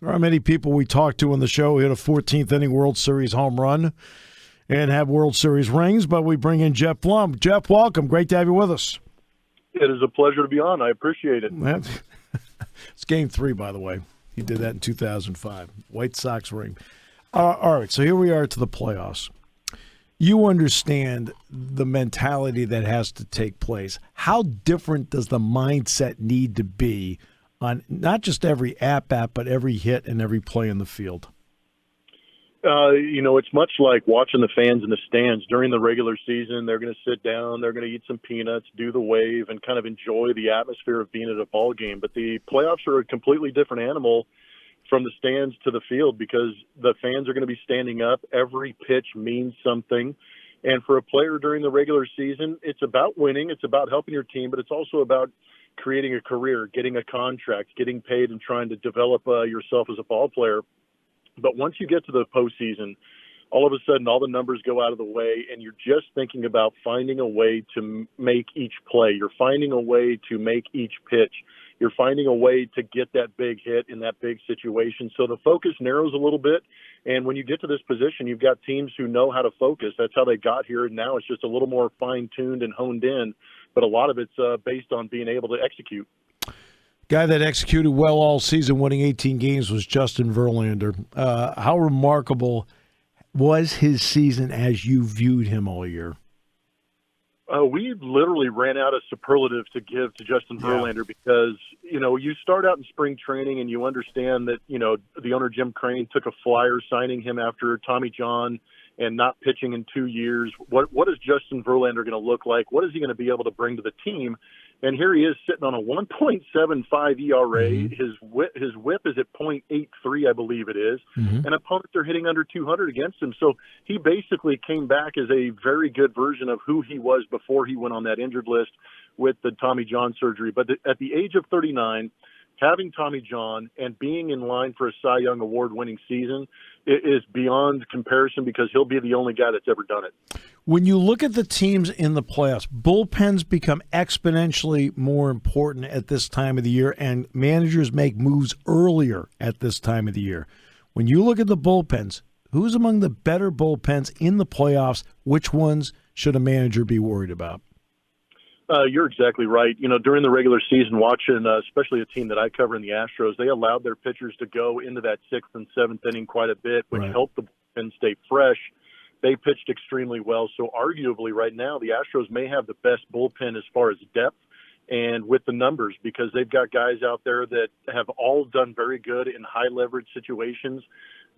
There are many people we talked to on the show who hit a 14th inning World Series home run and have World Series rings, but we bring in Geoff Blum. Geoff, welcome. Great to have you with us. It is a pleasure to be on. I appreciate it. It's Game 3, by the way. He did that in 2005. White Sox ring. All right, so here we are to the playoffs. You understand the mentality that has to take place. How different does the mindset need to be on not just every at-bat, but every hit and every play in the field? It's much like watching the fans in the stands during the regular season. They're going to sit down, they're going to eat some peanuts, do the wave, and kind of enjoy the atmosphere of being at a ball game. But the playoffs are a completely different animal from the stands to the field because the fans are going to be standing up. Every pitch means something. And for a player during the regular season, it's about winning. It's about helping your team, but it's also about creating a career, getting a contract, getting paid, and trying to develop yourself as a ball player. But once you get to the postseason, all of a sudden all the numbers go out of the way, and you're just thinking about finding a way to make each play. You're finding a way to make each pitch. You're finding a way to get that big hit in that big situation. So the focus narrows a little bit. And when you get to this position, you've got teams who know how to focus. That's how they got here. And now it's just a little more fine-tuned and honed in. But a lot of it's based on being able to execute. Guy that executed well all season, winning 18 games, was Justin Verlander. How remarkable was his season as you viewed him all year? We literally ran out of superlatives to give to Justin Verlander because, you start out in spring training and you understand that, the owner Jim Crane took a flyer signing him after Tommy John and not pitching in 2 years. What is Justin Verlander going to look like? What is he going to be able to bring to the team? And here he is sitting on a 1.75 ERA. Mm-hmm. His whip is at .83, I believe it is. Mm-hmm. And opponents are hitting under 200 against him. So he basically came back as a very good version of who he was before he went on that injured list with the Tommy John surgery. But at the age of 39, having Tommy John and being in line for a Cy Young Award-winning season is beyond comparison because he'll be the only guy that's ever done it. When you look at the teams in the playoffs, bullpens become exponentially more important at this time of the year, and managers make moves earlier at this time of the year. When you look at the bullpens, who's among the better bullpens in the playoffs? Which ones should a manager be worried about? You're exactly right. During the regular season, watching especially a team that I cover in the Astros, they allowed their pitchers to go into that 6th and 7th inning quite a bit, which helped the bullpen stay fresh. They pitched extremely well. So arguably right now, the Astros may have the best bullpen as far as depth and with the numbers because they've got guys out there that have all done very good in high leverage situations.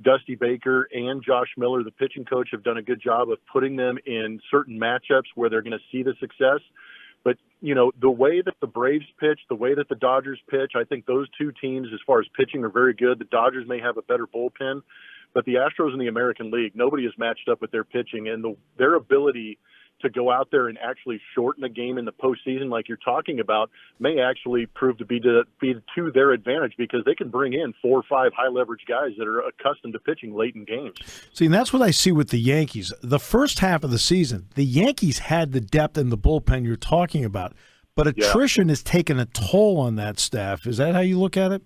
Dusty Baker and Josh Miller, the pitching coach, have done a good job of putting them in certain matchups where they're going to see the success. But, the way that the Braves pitch, the way that the Dodgers pitch, I think those two teams, as far as pitching, are very good. The Dodgers may have a better bullpen, but the Astros in the American League, nobody is matched up with their pitching. And their ability to go out there and actually shorten a game in the postseason like you're talking about may actually prove to be to their advantage because they can bring in 4 or 5 high-leverage guys that are accustomed to pitching late in games. See, and that's what I see with the Yankees. The first half of the season, the Yankees had the depth in the bullpen you're talking about, but attrition has taken a toll on that staff. Is that how you look at it?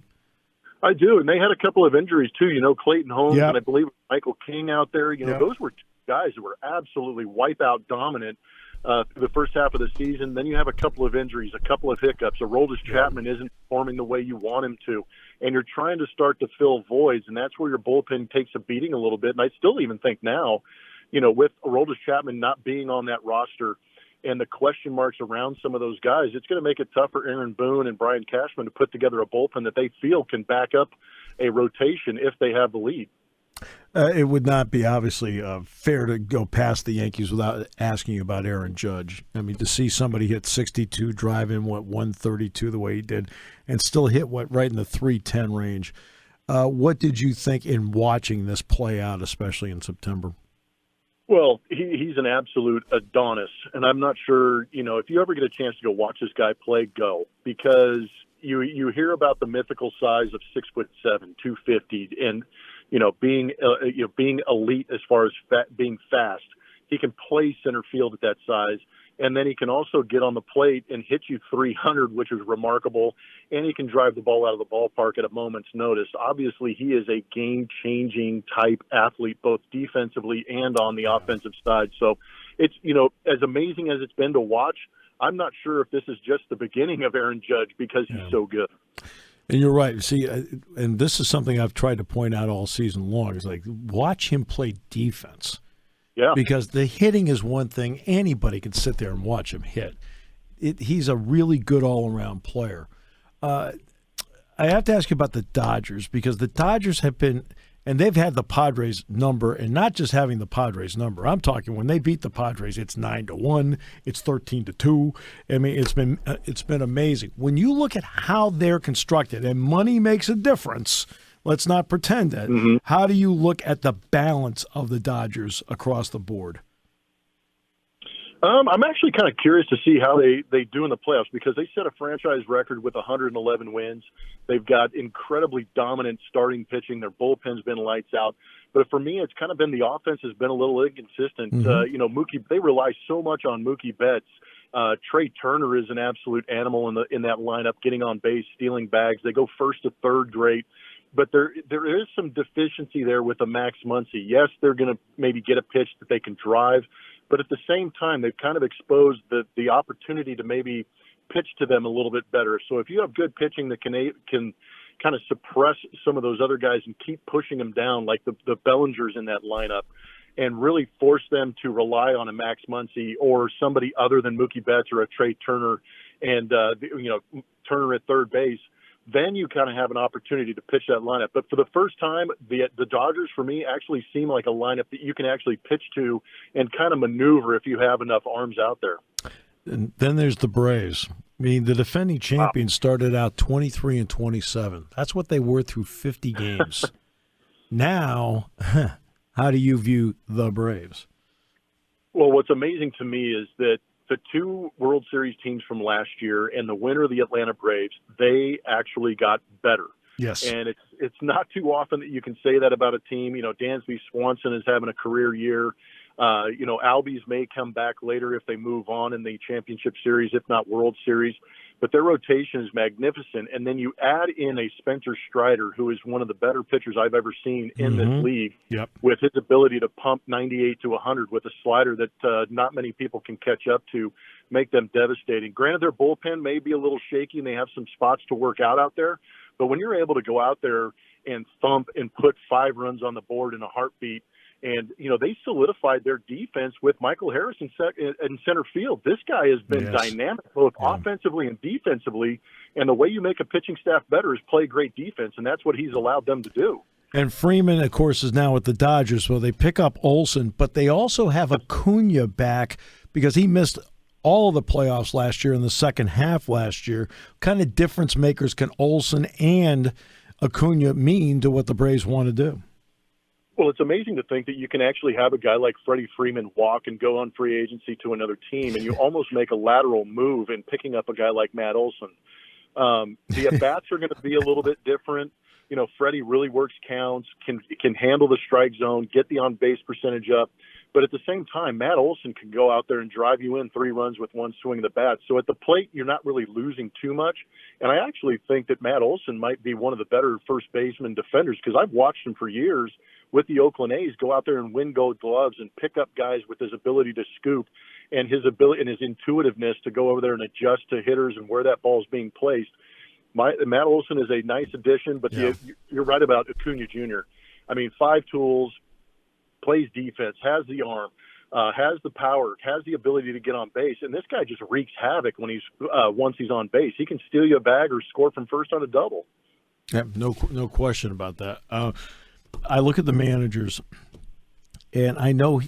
I do, and they had a couple of injuries too. Clayton Holmes and I believe Michael King out there. Those were guys that were absolutely wipeout dominant through the first half of the season. Then you have a couple of injuries, a couple of hiccups. Aroldis Chapman isn't performing the way you want him to, and you're trying to start to fill voids, and that's where your bullpen takes a beating a little bit. And I still even think now, with Aroldis Chapman not being on that roster and the question marks around some of those guys, it's going to make it tough for Aaron Boone and Brian Cashman to put together a bullpen that they feel can back up a rotation if they have the lead. It would not be obviously fair to go past the Yankees without asking about Aaron Judge. I mean, to see somebody hit 62, drive in 132 the way he did, and still hit right in the 310 range. What did you think in watching this play out, especially in September? Well, he's an absolute Adonis, and I'm not sure, if you ever get a chance to go watch this guy play, go, because you hear about the mythical size of 6'7", 250, and being elite as far as being fast. He can play center field at that size, And then he can also get on the plate and hit you 300, which is remarkable. And he can drive the ball out of the ballpark at a moment's notice. Obviously, he is a game-changing type athlete, both defensively and on the offensive side. So it's, as amazing as it's been to watch, I'm not sure if this is just the beginning of Aaron Judge because he's so good. And you're right. See, and this is something I've tried to point out all season long. It's like, watch him play defense. Yeah. Because the hitting is one thing. Anybody can sit there and watch him hit. He's a really good all-around player. I have to ask you about the Dodgers, because the Dodgers have been – and they've had the Padres number, and not just having the Padres number. I'm talking when they beat the Padres, it's 9-1, it's 13-2. I mean, it's been amazing. When you look at how they're constructed, and money makes a difference, let's not pretend that. Mm-hmm. How do you look at the balance of the Dodgers across the board? I'm actually kind of curious to see how they do in the playoffs, because they set a franchise record with 111 wins. They've got incredibly dominant starting pitching. Their bullpen's been lights out. But for me, it's kind of been the offense has been a little inconsistent. Mm-hmm. Mookie, they rely so much on Mookie Betts. Trey Turner is an absolute animal in that lineup, getting on base, stealing bags. They go first to third, great. But there is some deficiency there with a Max Muncy. Yes, they're going to maybe get a pitch that they can drive, but at the same time, they've kind of exposed the opportunity to maybe pitch to them a little bit better. So if you have good pitching that can kind of suppress some of those other guys and keep pushing them down, like the Bellingers in that lineup, and really force them to rely on a Max Muncy or somebody other than Mookie Betts or a Trey Turner, and Turner at third base, then you kind of have an opportunity to pitch that lineup. But for the first time, the Dodgers, for me, actually seem like a lineup that you can actually pitch to and kind of maneuver if you have enough arms out there. And then there's the Braves. I mean, the defending champions started out 23-27. That's what they were through 50 games. Now, how do you view the Braves? Well, what's amazing to me is that the two World Series teams from last year and the winner of the Atlanta Braves, they actually got better. Yes. And it's not too often that you can say that about a team. Dansby Swanson is having a career year. Albies may come back later if they move on in the championship series, if not World Series. But their rotation is magnificent. And then you add in a Spencer Strider, who is one of the better pitchers I've ever seen in this league, with his ability to pump 98 to 100 with a slider that not many people can catch up to, make them devastating. Granted, their bullpen may be a little shaky and they have some spots to work out there. But when you're able to go out there and thump and put 5 runs on the board in a heartbeat, and, they solidified their defense with Michael Harris in center field. This guy has been dynamic, both offensively and defensively. And the way you make a pitching staff better is play great defense, and that's what he's allowed them to do. And Freeman, of course, is now with the Dodgers. Well, they pick up Olson, but they also have Acuna back because he missed all of the playoffs last year in the second half last year. What kind of difference makers can Olson and Acuna mean to what the Braves want to do? Well, it's amazing to think that you can actually have a guy like Freddie Freeman walk and go on free agency to another team, and you almost make a lateral move in picking up a guy like Matt Olson. The at-bats are going to be a little bit different. Freddie really works counts, can handle the strike zone, get the on-base percentage up. But at the same time, Matt Olson can go out there and drive you in 3 runs with one swing of the bat. So at the plate, you're not really losing too much. And I actually think that Matt Olson might be one of the better first baseman defenders, because I've watched him for years with the Oakland A's go out there and win Gold Gloves and pick up guys with his ability to scoop and his ability and his intuitiveness to go over there and adjust to hitters and where that ball is being placed. Matt Olson is a nice addition, but you're right about Acuna Jr. I mean, 5 tools, plays defense, has the arm, has the power, has the ability to get on base, and this guy just wreaks havoc when once he's on base. He can steal you a bag or score from first on a double. Yeah, no question about that. I look at the managers, and I know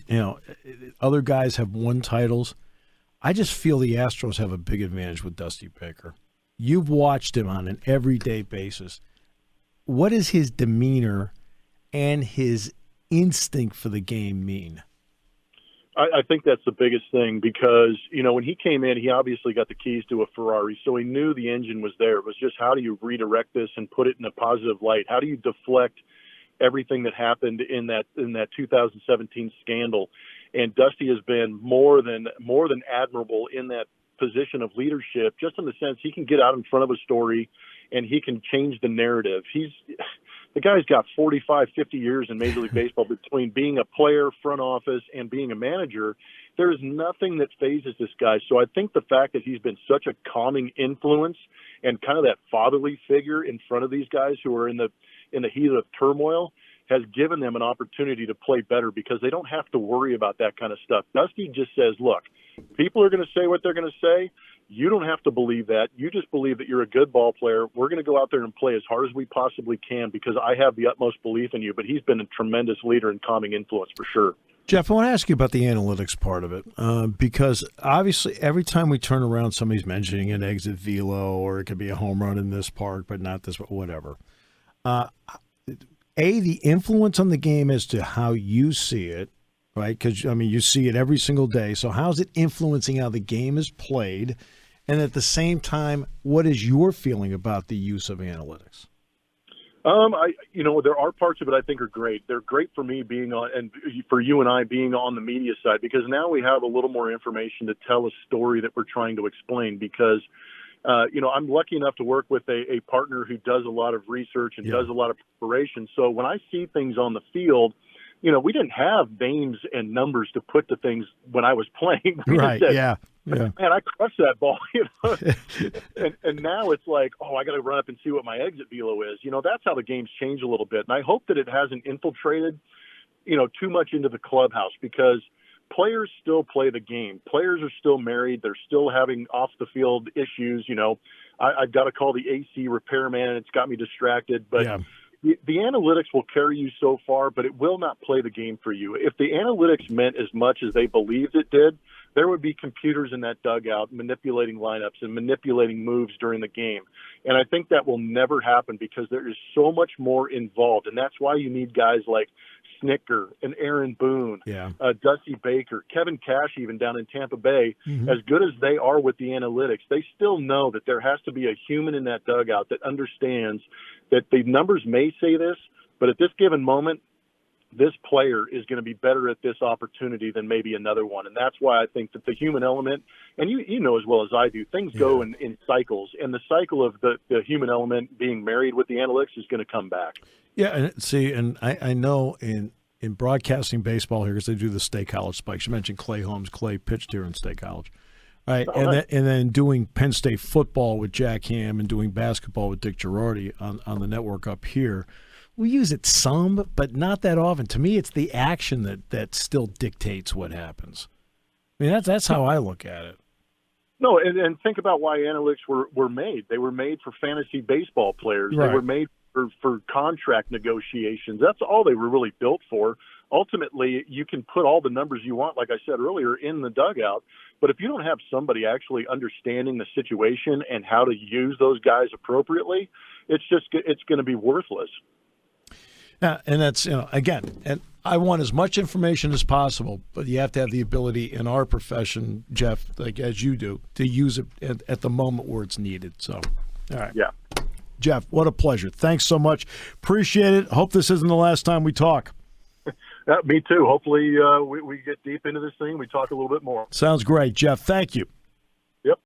other guys have won titles. I just feel the Astros have a big advantage with Dusty Baker. You've watched him on an everyday basis. What does his demeanor and his instinct for the game mean? I think that's the biggest thing, because, when he came in, he obviously got the keys to a Ferrari, so he knew the engine was there. It was just, how do you redirect this and put it in a positive light? How do you deflect everything that happened in that 2017 scandal? And Dusty has been more than admirable in that position of leadership, just in the sense he can get out in front of a story and he can change the narrative. The guy's got 45, 50 years in Major League Baseball between being a player, front office, and being a manager. There is nothing that phases this guy. So I think the fact that he's been such a calming influence and kind of that fatherly figure in front of these guys who are in the heat of turmoil has given them an opportunity to play better, because they don't have to worry about that kind of stuff. Dusty just says, look, people are going to say what they're going to say. You don't have to believe that. You just believe that you're a good ball player. We're going to go out there and play as hard as we possibly can because I have the utmost belief in you. But he's been a tremendous leader and calming influence for sure. Jeff, I want to ask you about the analytics part of it, because obviously every time we turn around, somebody's mentioning an exit velo, or it could be a home run in this park, but not this, whatever. The influence on the game as to how you see it, right? Because, I mean, you see it every single day. So how's it influencing how the game is played? And at the same time, what is your feeling about the use of analytics? There are parts of it I think are great. They're great for me being on, and for you and I being on the media side, because now we have a little more information to tell a story that we're trying to explain. Because, I'm lucky enough to work with a partner who does a lot of research and does a lot of preparation. So when I see things on the field, we didn't have names and numbers to put to things when I was playing. Right. Yeah. Man, I crushed that ball, and now it's like, I got to run up and see what my exit velo is. That's how the game's changed a little bit. And I hope that it hasn't infiltrated, too much into the clubhouse, because players still play the game. Players are still married. They're still having off the field issues. I've got to call the AC repairman, and it's got me distracted. But the analytics will carry you so far, but it will not play the game for you. If the analytics meant as much as they believed it did, there would be computers in that dugout manipulating lineups and manipulating moves during the game. And I think that will never happen, because there is so much more involved. And that's why you need guys like Snicker and Aaron Boone, Dusty Baker, Kevin Cash, even down in Tampa Bay. Mm-hmm. As good as they are with the analytics, they still know that there has to be a human in that dugout that understands that the numbers may say this, but at this given moment, this player is going to be better at this opportunity than maybe another one. And that's why I think that the human element, and you know as well as I do, things go in cycles. And the cycle of the human element being married with the analytics is going to come back. Yeah, and I know in broadcasting baseball here, because they do the State College spikes. You mentioned Clay Holmes. Clay pitched here in State College. Right, and then doing Penn State football with Jack Ham and doing basketball with Dick Girardi on the network up here. We use it some, but not that often. To me, it's the action that still dictates what happens. I mean, that's how I look at it. No, and think about why analytics were made. They were made for fantasy baseball players. Right. They were made for contract negotiations. That's all they were really built for. Ultimately, you can put all the numbers you want, like I said earlier, in the dugout. But if you don't have somebody actually understanding the situation and how to use those guys appropriately, it's going to be worthless. Yeah, and that's, again, and I want as much information as possible, but you have to have the ability in our profession, Jeff, like as you do, to use it at the moment where it's needed. So, all right. Yeah. Jeff, what a pleasure. Thanks so much. Appreciate it. Hope this isn't the last time we talk. Me too. Hopefully we get deep into this thing. We talk a little bit more. Sounds great, Jeff. Thank you.